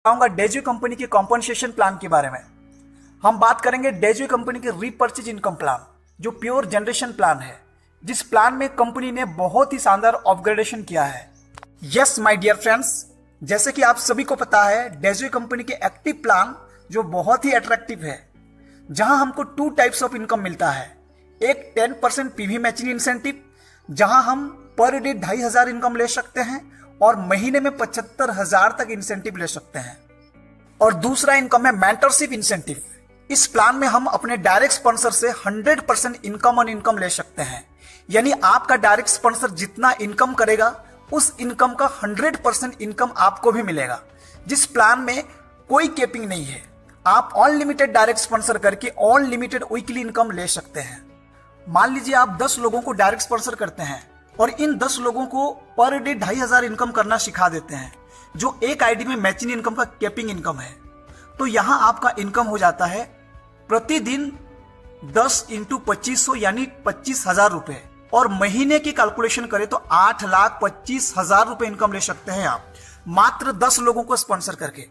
बताऊंगा डेजू कंपनी के compensation plan के बारे में। हम बात करेंगे डेजू कंपनी के रीपर्चेज इनकम प्लान, जो प्योर जनरेशन प्लान है, जिस प्लान में कंपनी ने बहुत ही शानदार अपग्रेडेशन किया है। यस माय डियर फ्रेंड्स, जैसे कि आप सभी को पता है डेजू कंपनी के एक्टिव प्लान जो बहुत ही अट्रैक्टिव है, जहां हमको 2 टाइप्स ऑफ इनकम मिलता है। एक 10% पीवी मैचिंग इंसेंटिव, जहां हम पर डे 2500 इनकम ले सकते हैं और महीने में 75,000 तक इंसेंटिव ले सकते हैं। और दूसरा इनकम है मेंटरशिप इंसेंटिव। इस प्लान में हम अपने डायरेक्ट स्पॉन्सर से 100% इनकम ऑन इनकम ले सकते हैं, यानी आपका डायरेक्ट स्पॉन्सर जितना इनकम करेगा उस इनकम का 100% इनकम आपको भी मिलेगा। जिस प्लान में कोई कैपिंग नहीं है, आप अनलिमिटेड डायरेक्ट स्पॉन्सर करके अनलिमिटेड वीकली इनकम ले सकते हैं। मान लीजिए आप 10 लोगों को डायरेक्ट स्पॉन्सर करते हैं और इन 10 लोगों को पर डे 2500 इनकम करना सिखा देते हैं, जो एक आईडी में मैचिंग इनकम का कैपिंग इनकम है। तो यहां आपका इनकम हो जाता है प्रतिदिन 10 × 2500 यानी 25,000 रुपए, और महीने की कैलकुलेशन करें तो 8,25,000 रुपए इनकम ले सकते हैं आप मात्र 10 लोगों को स्पॉन्सर करके।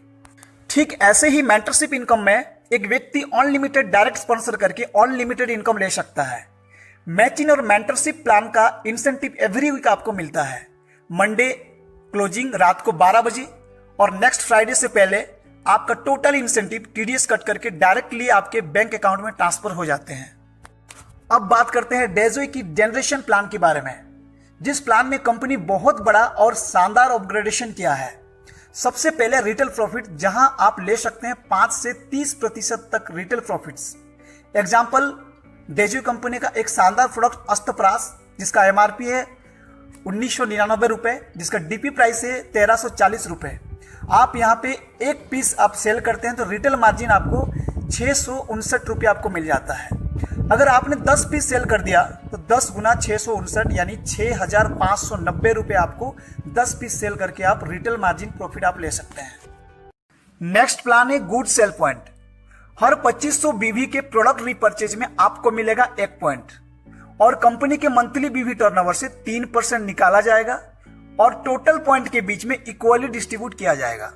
ठीक ऐसे ही मेंटरशिप इनकम में एक व्यक्ति अनलिमिटेड डायरेक्ट स्पॉन्सर करके अनलिमिटेड इनकम ले सकता है। मैचिंग और मेंटरशिप प्लान का इंसेंटिव एवरी वीक आपको मिलता है। मंडे क्लोजिंग रात को 12 बजे और नेक्स्ट फ्राइडे से पहले आपका टोटल इंसेंटिव टीडीएस कट करके डायरेक्टली आपके बैंक अकाउंट में ट्रांसफर हो जाते हैं। अब बात करते हैं डेजो की जनरेशन प्लान के बारे में, जिस प्लान में कंपनी बहुत बड़ा और शानदार अपग्रेडेशन किया है। सबसे पहले रिटेल प्रॉफिट, जहां आप ले सकते हैं 5 से 30% तक रिटेल प्रॉफिट्स। एग्जाम्पल, डेजो कंपनी का एक शानदार प्रोडक्ट अस्तप्रास, जिसका एमआरपी है 1999 रुपए, जिसका डीपी प्राइस है 1340 रुपए। आप यहाँ पे एक पीस आप सेल करते हैं तो रिटेल मार्जिन आपको 659 रुपये आपको मिल जाता है। अगर आपने 10 पीस सेल कर दिया तो 10 गुना 659 यानी 6,590 रुपये आपको 10 पीस सेल करके आप रिटेल मार्जिन प्रॉफिट आप ले सकते हैं। नेक्स्ट प्लान है गुड सेल पॉइंट। हर 2500 बीवी के प्रोडक्ट रीपर्चेज में आपको मिलेगा 1 पॉइंट, और कंपनी के मंथली बीवी टर्नओवर से 3% निकाला जाएगा और टोटल पॉइंट के बीच में इक्वली डिस्ट्रीब्यूट किया जाएगा।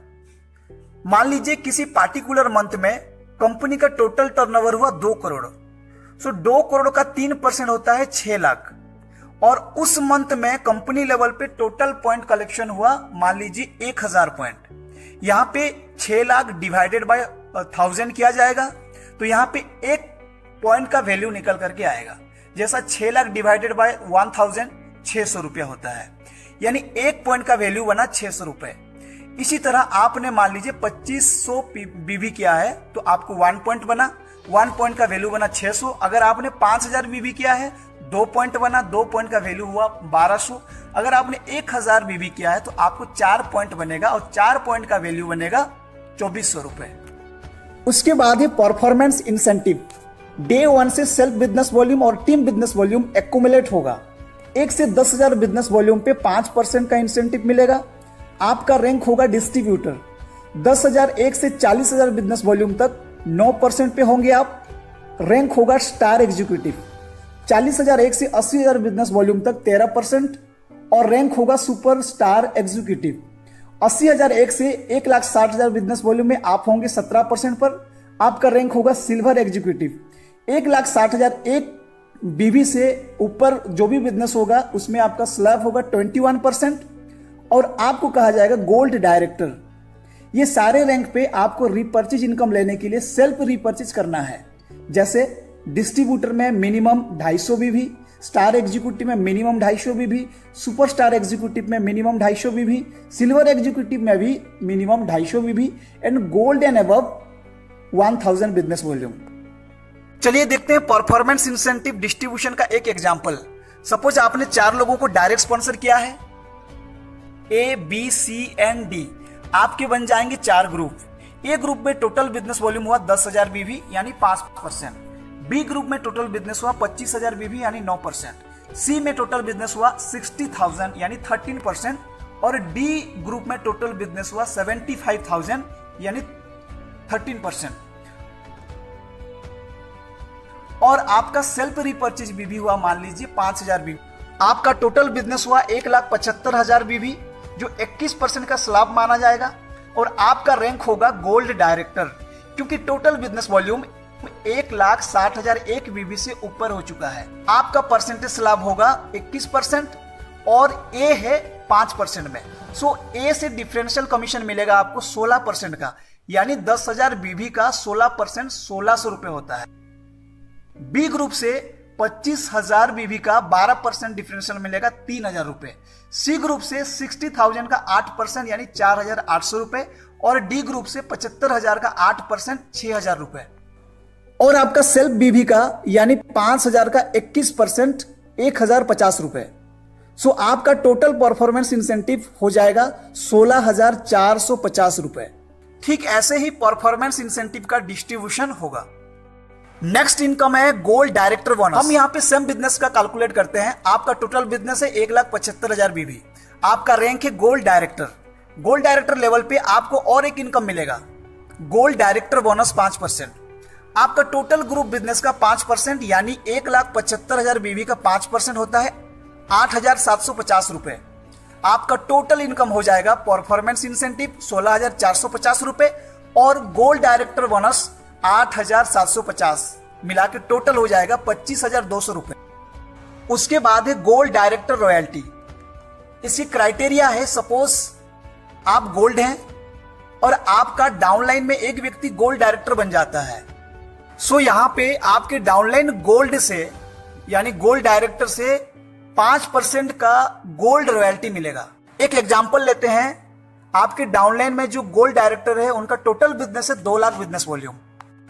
मान लीजिए किसी पार्टिकुलर मंथ में कंपनी का टोटल टर्नओवर हुआ 2 करोड़, सो 2 करोड़ का 3% होता है 6 लाख, और उस मंथ में कंपनी लेवल पे टोटल पॉइंट कलेक्शन हुआ मान लीजिए 1000 पॉइंट। यहां पे 6 लाख डिवाइडेड बाय 1000 किया जाएगा, तो यहां पे 1 पॉइंट का वैल्यू निकल करके आएगा। जैसा 6 लाख डिवाइडेड बाय 1000 600 रुपया होता है, यानी 1 पॉइंट का वैल्यू बना 600 रुपए। इसी तरह आपने मान लीजिए 2500 बीवी किया है तो आपको 1 पॉइंट बना, 1 पॉइंट का वैल्यू बना 600। अगर आपने 5000 बीवी किया है 2 पॉइंट बना, 2 पॉइंट का वैल्यू हुआ 1200। अगर आपने 1000 बीवी किया है तो आपको 4 पॉइंट बनेगा और 4 पॉइंट का वैल्यू बनेगा 2400 रुपए। उसके बाद है परफॉर्मेंस इंसेंटिव। डे 1 से सेल्फ बिजनेस वॉल्यूम और टीम बिजनेस वॉल्यूम एक्यूमुलेट होगा। 1 से 10,000 बिजनेस वॉल्यूम पे 5% का इंसेंटिव मिलेगा। आपका रैंक होगा डिस्ट्रीब्यूटर। 10,001 से 40,000 बिजनेस वॉल्यूम तक 9% पे होंगे आप। रैंक होगा स्टार एग्जीक्यूटिव। 40,001 से 80,000 बिजनेस वॉल्यूम तक 13% और रैंक होगा सुपर स्टार एग्जीक्यूटिव। 80,001 से 1,60,000 बिजनेस वॉल्यूम में आप होंगे 17% पर, आपका रैंक होगा सिल्वर एग्जीक्यूटिव। 1,60,001 बीवी से ऊपर जो भी बिजनेस होगा उसमें आपका स्लैब होगा 21% और आपको कहा जाएगा गोल्ड डायरेक्टर। ये सारे रैंक पे आपको रीपर्चेज इनकम लेने के लिए सेल्फ रीपर्चेज करना है। जैसे डिस्ट्रीब्यूटर में मिनिमम 250 बीवी, स्टार एग्जीक्यूटिव में मिनिमम 250 बीवी, सुपर स्टार एग्जीक्यूटिव में मिनिमम 250 बीवी, सिल्वर एग्जीक्यूटिव में भी मिनिमम 250 बीवी and gold and above 1000 business volume. चलिए देखते हैं परफॉर्मेंस इंसेंटिव डिस्ट्रीब्यूशन का एक एग्जांपल। सपोज आपने 4 लोगों को डायरेक्ट स्पॉन्सर किया है, A, B, C and D। आपके बन जाएंगे 4 ग्रुप। ए ग्रुप में टोटल बिजनेस वॉल्यूम हुआ 10,000 बीवी यानी 5%। बी ग्रुप में टोटल बिजनेस हुआ 25,000 बीवी यानी 9%। सी में टोटल बिजनेस हुआ 60,000 यानी 13%। और डी ग्रुप में टोटल बिजनेस हुआ 75,000 यानी 13%। और आपका सेल्फ रिपर्चेज बीवी हुआ मान लीजिए 5,000 बीवी। आपका टोटल बिजनेस हुआ 1,75,000 बीवी जो 21% का स्लैब माना जाएगा। और आपका रैंक होगा गोल्ड डायरेक्टर, क्योंकि टोटल बिजनेस वॉल्यूम 1,60,000 एक बीबी से ऊपर हो चुका है। आपका परसेंटेज स्लैब होगा 21% और ए है 5% में। सो ए से डिफरेंशियल कमीशन मिलेगा आपको 16% का, यानी 10,000 बीबी का 16% 1,600 रुपए होता है। बी ग्रुप से 25,000 बीबी का 12% डिफरेंशियल मिलेगा 3,000 रुपए। सी ग्रुप से 60,000 का 8% यानी 4,800 रुपए और डी ग्रुप से 75,000 का 8% 6,000 रुपए। और आपका सेल्फ बीबी का यानी 5,000 का 21% 1,050 रुपए। सो आपका टोटल परफॉर्मेंस इंसेंटिव हो जाएगा 16,450 रुपए। ठीक ऐसे ही परफॉर्मेंस इंसेंटिव का डिस्ट्रीब्यूशन होगा। नेक्स्ट इनकम है गोल्ड डायरेक्टर बोनस। हम यहाँ पे सेम बिजनेस का कैलकुलेट करते हैं। आपका टोटल बिजनेस है 1,75,000 बीबी। आपका रैंक है gold director. Gold director level पे आपको और एक इनकम मिलेगा, गोल्ड डायरेक्टर बोनस 5%। आपका टोटल ग्रुप बिजनेस का 5% यानी 1,75,000 बीबी का 5% होता है 8,750 रुपए। आपका टोटल इनकम हो जाएगा परफॉर्मेंस इंसेंटिव 16,450 रुपए और गोल्ड डायरेक्टर बोनस 8,750, मिला के टोटल हो जाएगा 25,200 रुपए। उसके बाद है गोल्ड डायरेक्टर रॉयल्टी। इसकी क्राइटेरिया है, सपोज आप गोल्ड हैं और आपका डाउनलाइन में एक व्यक्ति गोल्ड डायरेक्टर बन जाता है। सो यहां पे आपके डाउनलाइन गोल्ड से यानी गोल्ड डायरेक्टर से 5% का गोल्ड रॉयल्टी मिलेगा। एक एग्जांपल लेते हैं, आपके डाउनलाइन में जो गोल्ड डायरेक्टर है उनका टोटल बिजनेस है 2 लाख बिजनेस वॉल्यूम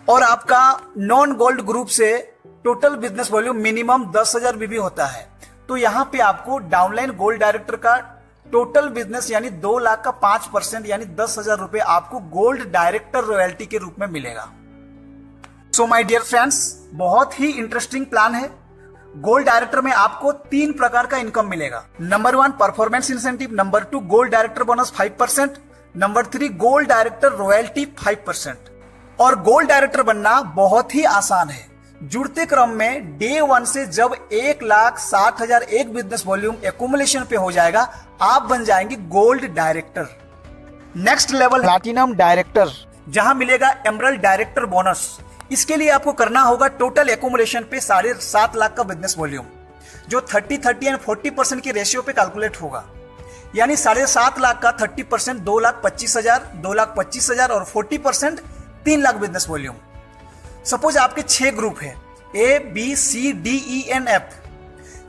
और आपका नॉन गोल्ड ग्रुप से टोटल बिजनेस वॉल्यूम मिनिमम 10,000 बीबी होता है। तो यहां पे आपको डाउनलाइन गोल्ड डायरेक्टर का टोटल बिजनेस यानी 2 लाख का 5% यानी 10,000 रुपए आपको गोल्ड डायरेक्टर रॉयल्टी के रूप में मिलेगा। सो माय डियर फ्रेंड्स, बहुत ही इंटरेस्टिंग प्लान है। गोल्ड डायरेक्टर में आपको 3 प्रकार का इनकम मिलेगा। Number 1 performance incentive, number 2 gold director bonus 5%, number 3 gold director royalty 5%। और गोल्ड डायरेक्टर बनना बहुत ही आसान है। जुड़ते क्रम में डे 1 से जब 1,60,000 एक बिजनेस वॉल्यूम एक्यूमुलेशन पे हो जाएगा, आप बन जाएंगे gold director. Next level platinum director, जहां मिलेगा एमरल्ड डायरेक्टर बोनस। इसके लिए आपको करना होगा टोटल एक्यूमुलेशन पे 7.5 लाख का बिजनेस वॉल्यूम, जो 30 एंड 40% के रेशियो पे कैलकुलेट होगा। यानी 7.5 लाख का 30% 2,25,000, 2,25,000 और 40% 3 लाख बिजनेस वॉल्यूम। सपोज आपके 6 ग्रुप है, A B C D E N F.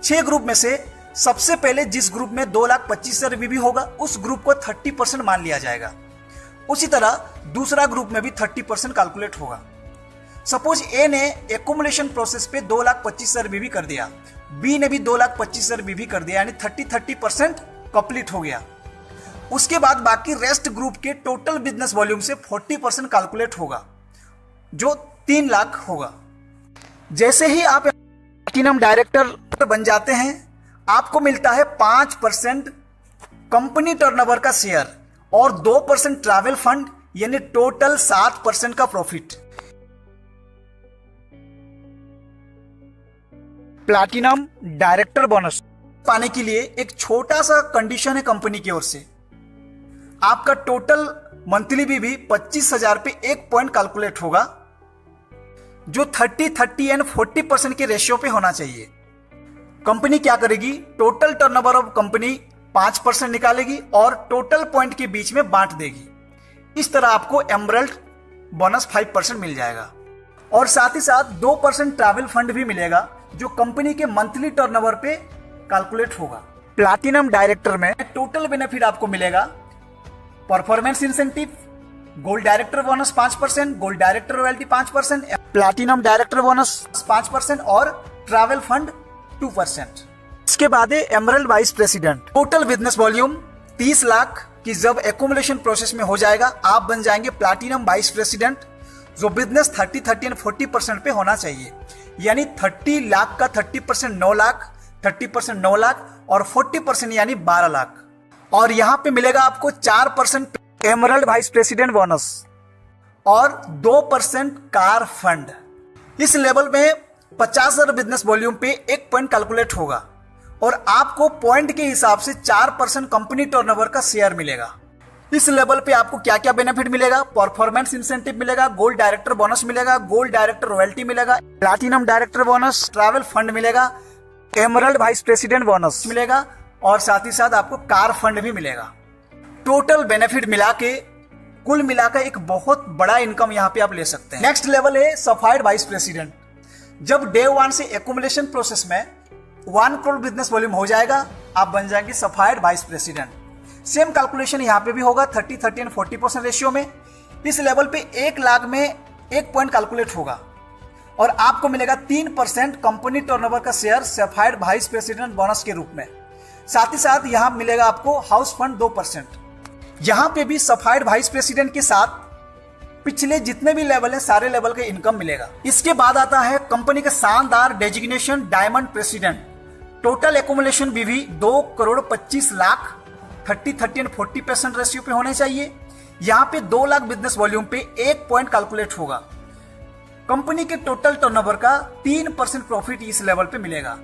6 group में से सबसे पहले जिस ग्रुप में 2,25,000 बीबी होगा उस ग्रुप को 30% मान लिया जाएगा। उसी तरह दूसरा ग्रुप में भी 30% कैलकुलेट होगा। सपोज ए ने एक्यूमुलेशन प्रोसेस पे 2,25,000 बीबी कर दिया, बी ने भी 2,25,000 बीबी कर दिया, यानी 30% कंप्लीट हो गया। उसके बाद बाकी रेस्ट ग्रुप के टोटल बिजनेस वॉल्यूम से 40% कैलकुलेट होगा, जो 3 लाख होगा। जैसे ही आप प्लैटिनम डायरेक्टर बन जाते हैं, आपको मिलता है 5% कंपनी टर्नओवर का शेयर और 2% ट्रैवल फंड, यानी टोटल 7% का प्रॉफिट। प्लैटिनम डायरेक्टर बोनस पाने के लिए एक छोटा सा कंडीशन है कंपनी की ओर से। आपका टोटल मंथली भी 25,000 पे एक पॉइंट कैलकुलेट होगा, जो 30 एंड 40% के रेशियो पे होना चाहिए। कंपनी क्या करेगी, टोटल टर्नओवर ऑफ कंपनी 5% निकालेगी और टोटल पॉइंट के बीच में बांट देगी। इस तरह आपको एमरल्ड बोनस 5% मिल जाएगा और साथ ही साथ 2% ट्रैवल फंड भी मिलेगा, जो कंपनी के मंथली टर्नओवर पे कैलकुलेट होगा। प्लैटिनम डायरेक्टर में टोटल बेनिफिट आपको मिलेगा performance incentive, gold director bonus 5%, gold director royalty 5%, platinum director bonus 5% और ट्रैवल फंड 2%। इसके बाद है emerald vice president. Total business volume 30 lakh की जब एक्यूमुलेशन प्रोसेस में हो जाएगा, आप बन जाएंगे प्लैटिनम वाइस प्रेसिडेंट, जो बिजनेस 30 एंड 40% पे होना चाहिए। यानी 30 लाख का 30% 9 लाख, 30% 9 लाख और 40% यानी 12 लाख। और यहां पे मिलेगा आपको 4% एमरल्ड वाइस प्रेसिडेंट बोनस और 2% कार फंड। इस लेवल में 50,000 बिजनेस वॉल्यूम पे एक पॉइंट कैलकुलेट होगा और आपको पॉइंट के हिसाब से 4% कंपनी टर्नओवर का शेयर मिलेगा। इस लेवल पे आपको क्या क्या बेनिफिट मिलेगा? परफॉर्मेंस इंसेंटिव मिलेगा, गोल्ड डायरेक्टर बोनस मिलेगा, गोल्ड डायरेक्टर रॉयल्टी मिलेगा, platinum director bonus, travel fund मिलेगा, एमरल्ड वाइस प्रेसिडेंट बोनस मिलेगा और साथ ही साथ आपको कार फंड भी मिलेगा। टोटल बेनिफिट मिला के कुल मिलाकर एक बहुत बड़ा इनकम यहाँ पे आप ले सकते हैं। नेक्स्ट लेवल है सर्टिफाइड वाइस प्रेसिडेंट। जब डे 1 से एक्यूमुलेशन प्रोसेस में 1 करोड़ बिजनेस वॉल्यूम हो जाएगा, आप बन जाएंगे certified vice president. Same calculation यहाँ पे भी होगा 30, 30 एंड 40% रेशियो में। इस लेवल पे 1 लाख में 1 पॉइंट कैलकुलेट होगा और आपको मिलेगा 3% कंपनी टर्नओवर का share certified vice president bonus के रूप में। साथ ही साथ यहाँ मिलेगा आपको हाउस फंड 2%। यहाँ पे भी सर्टिफाइड वाइस प्रेसिडेंट के साथ पिछले जितने भी लेवल है सारे लेवल का इनकम मिलेगा। इसके बाद आता है कंपनी का शानदार designation diamond president. Total accumulation भी 2 करोड़ 25 लाख 30, 30 एंड 40% रेशियो पे होने चाहिए। यहाँ पे 2 लाख बिजनेस वॉल्यूम पे 1 पॉइंट कैलकुलेट होगा। कंपनी के टोटल टर्नओवर का 3% प्रॉफिट इस लेवल पे मिलेगा।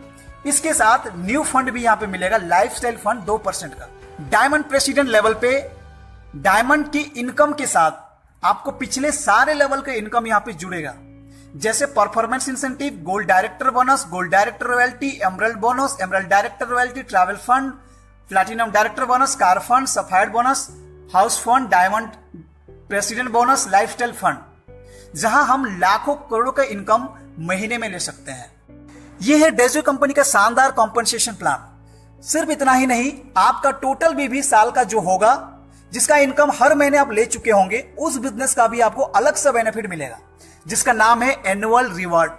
इसके साथ न्यू फंड भी यहाँ पे मिलेगा, लाइफस्टाइल फंड 2% का। डायमंड प्रेसिडेंट लेवल पे डायमंड की इनकम के साथ आपको पिछले सारे लेवल का इनकम यहाँ पे जुड़ेगा, जैसे performance incentive, gold director bonus, gold director royalty, emerald bonus, emerald director royalty, travel fund, platinum director bonus, car fund, sapphire bonus, house fund, diamond president bonus, lifestyle fund, जहां हम लाखों करोड़ों का इनकम महीने में ले सकते हैं। यह है डेजो कंपनी का शानदार कॉम्पनसेशन प्लान। सिर्फ इतना ही नहीं, आपका टोटल भी साल का जो होगा, जिसका इनकम हर महीने आप ले चुके होंगे, उस बिजनेस का भी आपको अलग सा बेनिफिट मिलेगा, जिसका नाम है एनुअल रिवॉर्ड।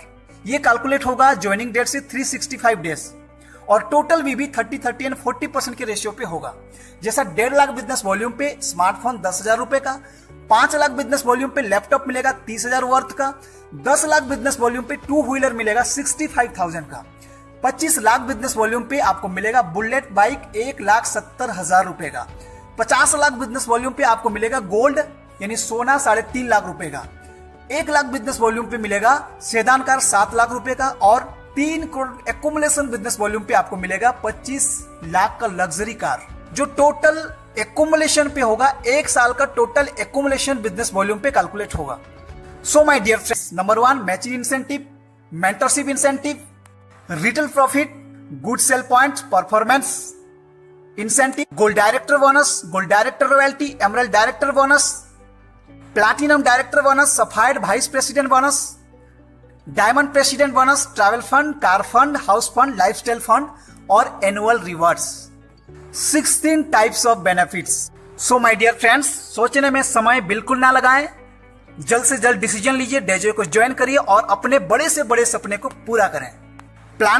ये कैलकुलेट होगा ज्वाइनिंग डेट से 365 डेज और टोटल भी 30, 30 एंड 40% के रेशियो पे होगा। जैसा 1.5 लाख बिजनेस वॉल्यूम पे स्मार्टफोन 10,000 रुपए का, 5 लाख बिजनेस वॉल्यूम पे लैपटॉप मिलेगा 30,000 वर्थ का, 10 लाख बिजनेस वॉल्यूम पे 2 व्हीलर मिलेगा 65,000 का, 25 लाख बिजनेस वॉल्यूम पे आपको मिलेगा बुलेट बाइक 1,70,000 रुपए का, 50 लाख बिजनेस वॉल्यूम पे आपको मिलेगा गोल्ड यानी सोना 3.5 लाख रुपए का, 1 लाख बिजनेस वॉल्यूम पे मिलेगा सेडान कार 7 लाख रुपए का और 3 करोड़ एक्यूमुलेशन बिजनेस वॉल्यूम पे आपको मिलेगा 25 लाख का लग्जरी कार। जो टोटल एक्यूमुलेशन पे होगा, 1 साल का टोटल एक्यूमुलेशन बिजनेस वॉल्यूम पे कैलकुलेट होगा। So my dear friends, number 1 matching incentive, mentorship incentive, retail profit, good sale points, performance incentive, gold director bonus, gold director royalty, emerald director bonus, platinum director bonus, sapphire vice president bonus, diamond president bonus, travel fund, car fund, house fund, lifestyle fund और annual rewards. 16 types of benefits. So my dear friends, सोचने में समय बिल्कुल ना लगाएं, जल्द से जल्द डिसीजन लीजिए, डेजो को ज्वाइन करिए और अपने बड़े से बड़े सपने को पूरा करें।